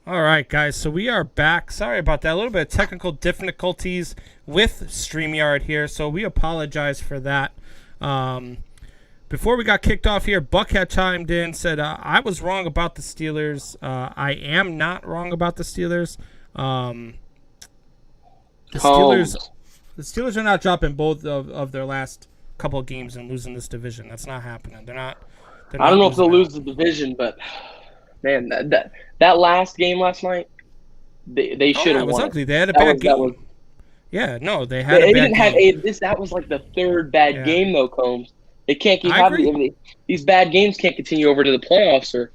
All right, guys. So we are back. Sorry about that. A little bit of technical difficulties with StreamYard here, so we apologize for that. Before we got kicked off here, Buck had chimed in, said, I was wrong about the Steelers. I am not wrong about the Steelers. The Steelers, the Steelers are not dropping both of their last couple of games and losing this division. That's not happening. They're not. I don't know if they'll lose the division, but man, that last game last night, they should have won. It was ugly. They had a bad game. Yeah, no, they had a bad game. That was like the third bad game though, Combs. They can't keep having these bad games. Can't continue over to the playoffs, or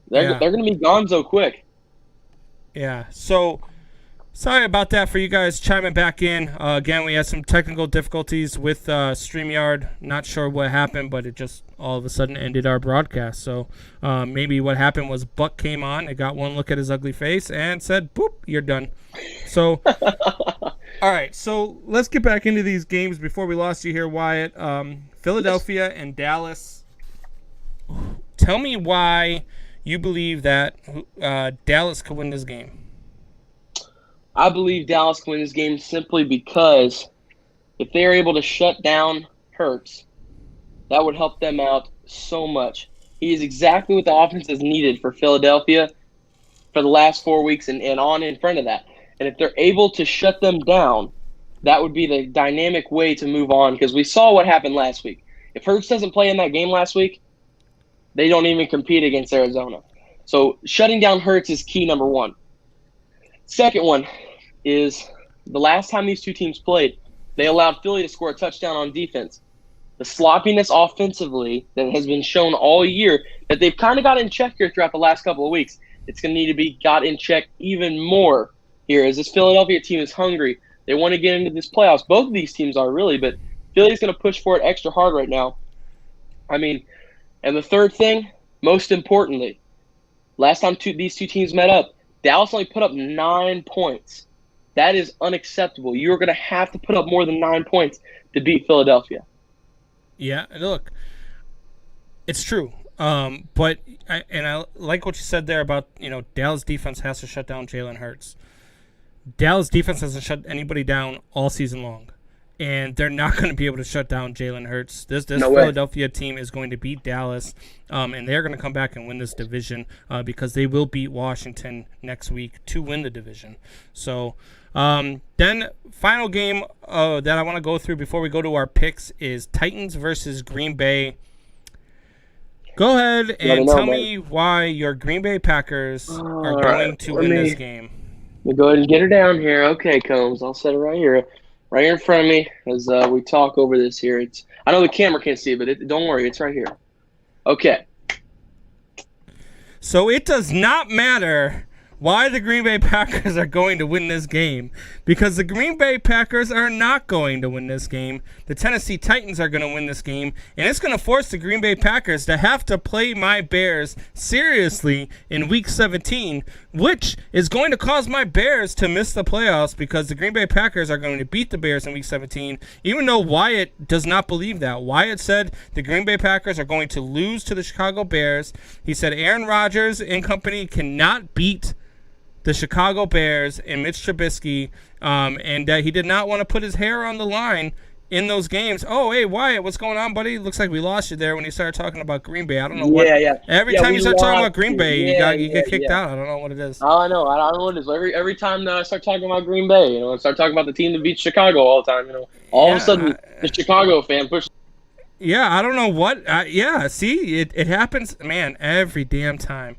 they're going to be gonzo quick. Yeah. So sorry about that for you guys chiming back in. Again, we had some technical difficulties with StreamYard. Not sure what happened, but it just all of a sudden ended our broadcast. So maybe what happened was Buck came on and got one look at his ugly face and said, "Boop, you're done." So, all right. So let's get back into these games before we lost you here, Wyatt. Philadelphia and Dallas. Tell me why you believe that Dallas could win this game. I believe Dallas can win this game simply because if they're able to shut down Hurts, that would help them out so much. He is exactly what the offense is needed for Philadelphia for the last 4 weeks and on in front of that. And if they're able to shut them down, that would be the dynamic way to move on, because we saw what happened last week. If Hurts doesn't play in that game last week, they don't even compete against Arizona. So shutting down Hurts is key number one. Second one is the last time these two teams played, they allowed Philly to score a touchdown on defense. The sloppiness offensively that has been shown all year that they've kind of got in check here throughout the last couple of weeks, it's going to need to be got in check even more here as this Philadelphia team is hungry. They want to get into this playoffs. Both of these teams are really, but Philly's going to push for it extra hard right now. I mean, and the third thing, most importantly, last time these two teams met up, Dallas only put up 9 points. That is unacceptable. You're going to have to put up more than 9 points to beat Philadelphia. Yeah, look, it's true. But I like what you said there about, Dallas defense has to shut down Jalen Hurts. Dallas defense hasn't shut anybody down all season long, and they're not going to be able to shut down Jalen Hurts. This Philadelphia team is going to beat Dallas, and they're going to come back and win this division because they will beat Washington next week to win the division. So then final game that I want to go through before we go to our picks is Titans versus Green Bay. Go ahead and tell me why your Green Bay Packers are going to win this game. Let me go ahead and get her down here. Okay, Combs, I'll set it right here in front of me as we talk over this here. I know the camera can't see it, but don't worry, it's right here. Okay. So it does not matter why the Green Bay Packers are going to win this game, because the Green Bay Packers are not going to win this game. The Tennessee Titans are going to win this game, and it's going to force the Green Bay Packers to have to play my Bears seriously in Week 17, which is going to cause my Bears to miss the playoffs because the Green Bay Packers are going to beat the Bears in Week 17, even though Wyatt does not believe that. Wyatt said the Green Bay Packers are going to lose to the Chicago Bears. He said Aaron Rodgers and company cannot beat the Chicago Bears and Mitch Trubisky, and that he did not want to put his hair on the line in those games. Oh, hey, Wyatt, what's going on, buddy? Looks like we lost you there when you started talking about Green Bay. I don't know what. Yeah. Every time you start talking about Green Bay, you get kicked out. I don't know what it is. I know. I don't know what it is. Every time that I start talking about Green Bay, I start talking about the team that beats Chicago all the time, all of a sudden the Chicago fan pushes. Yeah, I don't know what. See, it happens, man, every damn time.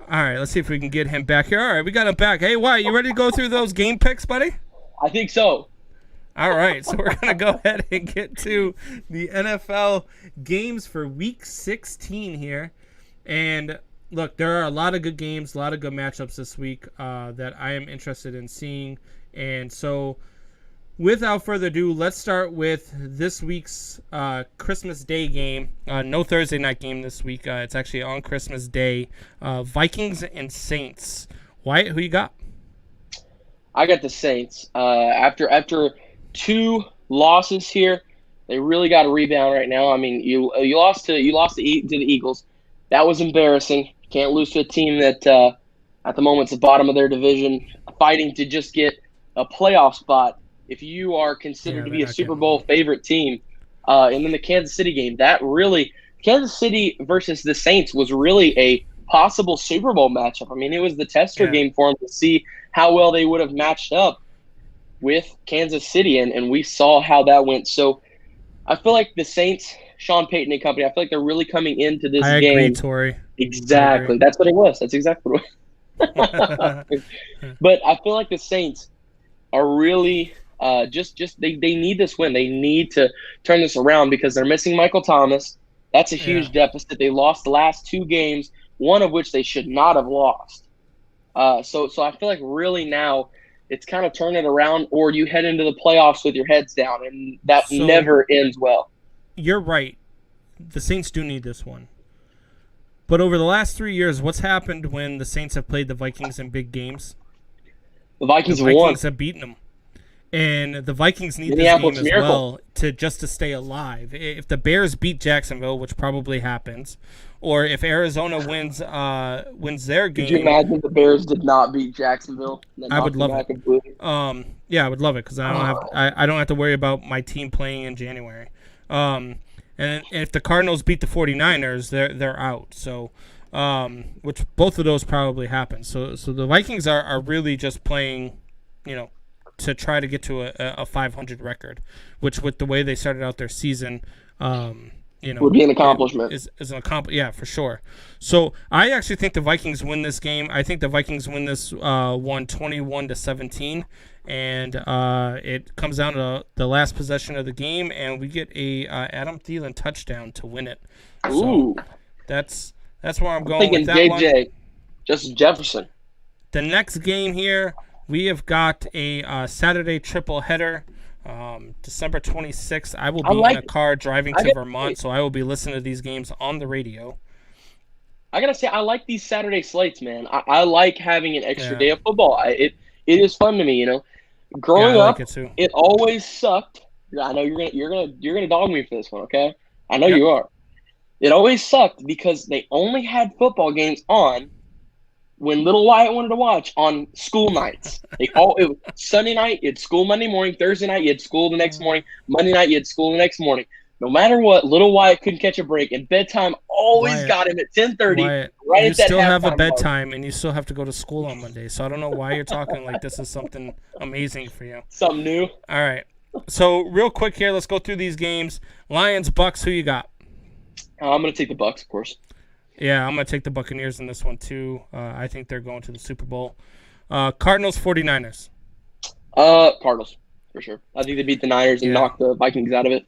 All right, let's see if we can get him back here. All right, we got him back. Hey, Wyatt, you ready to go through those game picks, buddy? I think so. All right, so we're going to go ahead and get to the NFL games for Week 16 here. And, look, there are a lot of good games, a lot of good matchups this week that I am interested in seeing. And so, without further ado, let's start with this week's Christmas Day game. No Thursday night game this week. It's actually on Christmas Day. Vikings and Saints. Wyatt, who you got? I got the Saints. After 2 losses here, they really got to rebound right now. I mean, you lost to the Eagles. That was embarrassing. You can't lose to a team that at the moment, it's the bottom of their division, fighting to just get a playoff spot. If you are considered to be a Super Bowl favorite team, and then the Kansas City game, that really Kansas City versus the Saints was really a possible Super Bowl matchup. I mean, it was the tester game for them to see how well they would have matched up with Kansas City, and we saw how that went. So I feel like the Saints, Sean Payton and company, I feel like they're really coming into this game. I agree, Tori. Exactly. That's what it was. That's exactly what it was. But I feel like the Saints are really they need this win. They need to turn this around because they're missing Michael Thomas. That's a huge deficit. They lost the last 2 games, one of which they should not have lost. So I feel like really now it's kind of turn it around, or you head into the playoffs with your heads down, and that never ends well. You're right. The Saints do need this one. But over the last 3 years, what's happened when the Saints have played the Vikings in big games? The Vikings have beaten them. And the Vikings need this game as well to stay alive. If the Bears beat Jacksonville, which probably happens, or if Arizona wins their game. Could you imagine the Bears did not beat Jacksonville? I would love it. I would love it because I don't have to worry about my team playing in January. And if the Cardinals beat the 49ers, they're out. So, which both of those probably happen. So the Vikings are really just playing, to try to get to a 500 record, which with the way they started out their season, would be an accomplishment. Is an accomplishment, for sure. So I actually think the Vikings win this game. I think the Vikings win this one 21-17, and it comes down to the last possession of the game, and we get a Adam Thielen touchdown to win it. Ooh, so that's where I'm going with that JJ, Justin Jefferson. The next game here, we have got a Saturday triple header. December 26th, I will be in a car driving to Vermont, so I will be listening to these games on the radio. I gotta say, I like these Saturday slates, man. I like having an extra day of football. It is fun to me, Growing up, it always sucked. I know you're gonna dog me for this one, okay? I know you are. It always sucked because they only had football games on when little Wyatt wanted to watch on school nights. It was Sunday night, you had school Monday morning. Thursday night, you had school the next morning. Monday night, you had school the next morning. No matter what, little Wyatt couldn't catch a break, and bedtime always got him at 10:30. Wyatt, right you at that still have a bedtime, mark. And you still have to go to school on Monday. So I don't know why you're talking like this is something amazing for you. Something new. All right. So real quick here, let's go through these games. Lions, Bucks, who you got? I'm going to take the Bucks, of course. Yeah, I'm going to take the Buccaneers in this one, too. I think they're going to the Super Bowl. Cardinals, 49ers. Cardinals, for sure. I think they beat the Niners and knocked the Vikings out of it.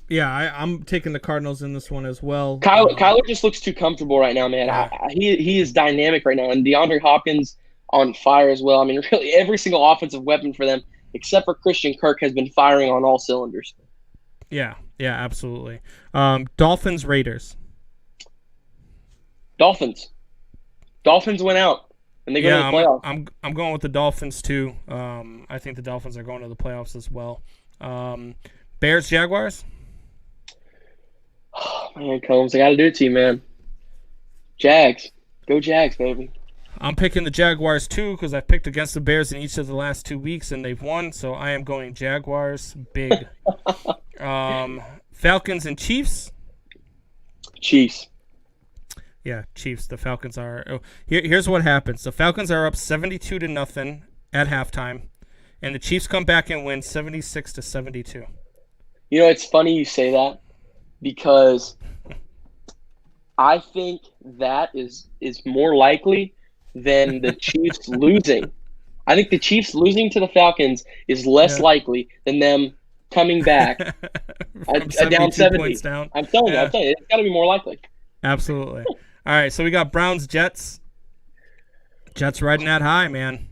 Yeah, I'm taking the Cardinals in this one as well. Kyler just looks too comfortable right now, man. He is dynamic right now. And DeAndre Hopkins on fire as well. I mean, really, every single offensive weapon for them, except for Christian Kirk, has been firing on all cylinders. Yeah, absolutely. Dolphins, Raiders. Dolphins went out, and they go to the playoffs. I'm going with the Dolphins too. I think the Dolphins are going to the playoffs as well. Bears, Jaguars. Oh, man, Combs, I got to do it to you, man. Jags, go Jags, baby. I'm picking the Jaguars too because I've picked against the Bears in each of the last 2 weeks and they've won. So I am going Jaguars big. Falcons and Chiefs. Chiefs. Yeah, Chiefs. The Falcons are. Oh, here's what happens: the Falcons are up 72-0 at halftime, and the Chiefs come back and win 76-72. It's funny you say that because I think that is more likely than the Chiefs losing. I think the Chiefs losing to the Falcons is less likely than them coming back down 70 points down. I'm telling you, it's got to be more likely. Absolutely. All right, so we got Browns, Jets. Jets riding that high, man.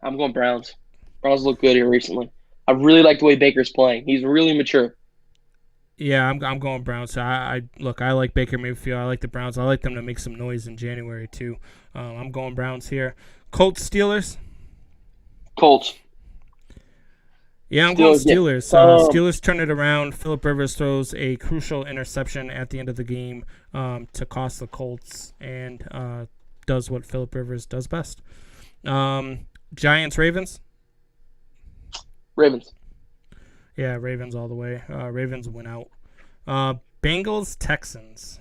I'm going Browns. Browns look good here recently. I really like the way Baker's playing. He's really mature. Yeah, I'm going Browns. So I like Baker Mayfield. I like the Browns. I like them to make some noise in January too. I'm going Browns here. Colts, Steelers. Colts. Yeah, I'm going Steelers. Steelers turn it around. Phillip Rivers throws a crucial interception at the end of the game to cost the Colts, and does what Phillip Rivers does best. Giants, Ravens. Ravens. Yeah, Ravens all the way. Ravens win out. Bengals, Texans.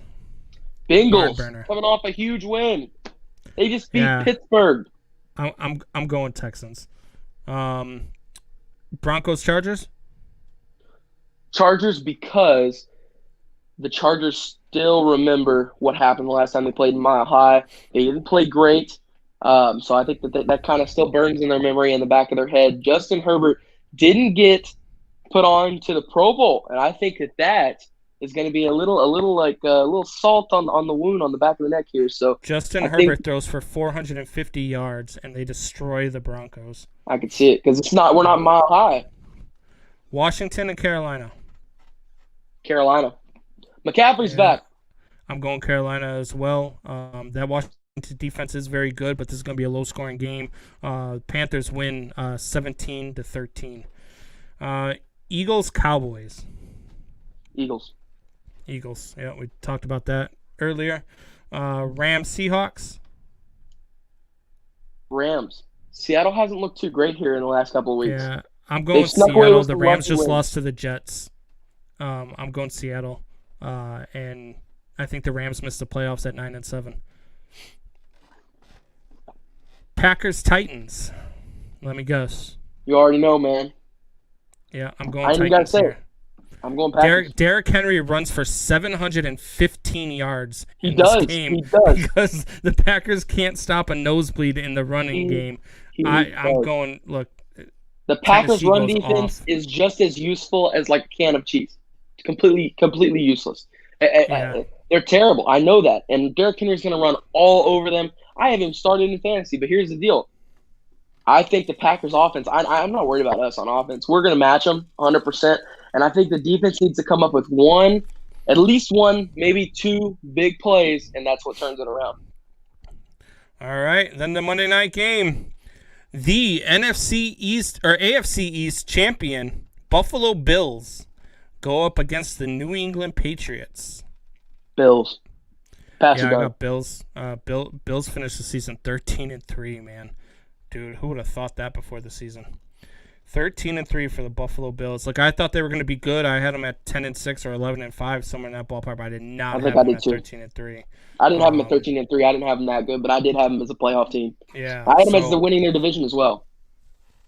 Bengals Barn-burner. coming off a huge win. They just beat Yeah. Pittsburgh. I'm going Texans. Broncos, Chargers. Chargers, because the Chargers still remember what happened the last time they played in Mile High. They didn't play great. So I think that kind of still burns in their memory in the back of their head. Justin Herbert didn't get put on to the Pro Bowl, and I think that is going to be a little salt on the wound on the back of the neck here. So Justin Herbert throws for 450 yards, and they destroy the Broncos. I could see it because we're not Mile High. Washington and Carolina. Carolina. McCaffrey's back. I'm going Carolina as well. That Washington defense is very good, but this is going to be a low-scoring game. Panthers win 17-13. Eagles, Cowboys. Eagles. Yeah, we talked about that earlier. Rams, Seahawks. Rams. Seattle hasn't looked too great here in the last couple of weeks. Yeah, I'm going snuck away Seattle. with The some Rams lucky just wins. lost to the Jets. I'm going Seattle, and I think the Rams missed the playoffs at 9-7. Packers, Titans. Let me guess. You already know, man. Yeah, I'm going I ain't Titans gotta say here. it. I'm going Packers. Derrick Henry runs for 715 yards in does. this game He does. because the Packers can't stop a nosebleed in the running game. I'm going, look. The Packers' Tennessee run goes defense off. is just as useful as like a can of cheese. Completely useless. Yeah. They're terrible. I know that. And Derrick Henry's going to run all over them. I haven't even started in fantasy, but here's the deal. I think the Packers' offense, I'm not worried about us on offense. We're going to match them 100%. And I think the defense needs to come up with at least one, maybe two big plays, and that's what turns it around. All right, then the Monday night game. The NFC East or AFC East champion, Buffalo Bills, go up against the New England Patriots. Bills. Pass it Yeah, I down. got Bills. Bills finished the season 13-3, man. Dude, who would have thought that before the season? 13-3 for the Buffalo Bills. Like, I thought they were going to be good. I had them at 10-6 or 11-5, somewhere in that ballpark. But I did not have them at 13-3. I didn't have them at 13-3. I didn't have them that good, but I did have them as a playoff team. Yeah, I had them as the winning their division as well.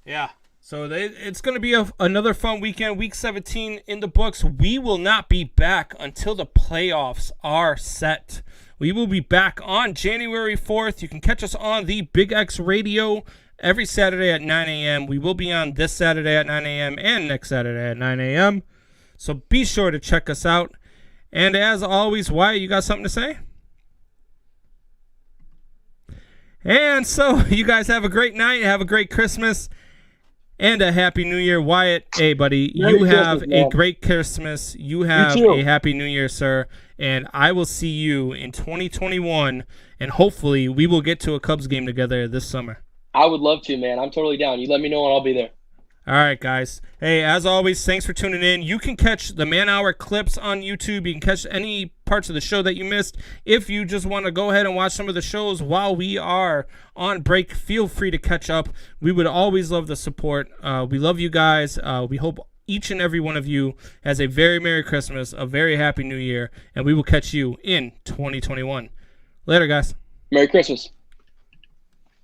Yeah. So it's going to be another fun weekend. Week 17 in the books. We will not be back until the playoffs are set. We will be back on January 4th. You can catch us on the Big X Radio every Saturday at 9 a.m. We will be on this Saturday at 9 a.m. and next Saturday at 9 a.m. So be sure to check us out. And as always, Wyatt, you got something to say? And so you guys have a great night. Have a great Christmas. And a Happy New Year. Wyatt, hey, buddy, you have a great Christmas. You have a Happy New Year, sir. And I will see you in 2021. And hopefully we will get to a Cubs game together this summer. I would love to, man. I'm totally down. You let me know and I'll be there. All right, guys. Hey, as always, thanks for tuning in. You can catch the Man Hour clips on YouTube. You can catch any parts of the show that you missed. If you just want to go ahead and watch some of the shows while we are on break, feel free to catch up. We would always love the support. We love you guys. We hope each and every one of you has a very Merry Christmas, a very Happy New Year, and we will catch you in 2021. Later, guys. Merry Christmas.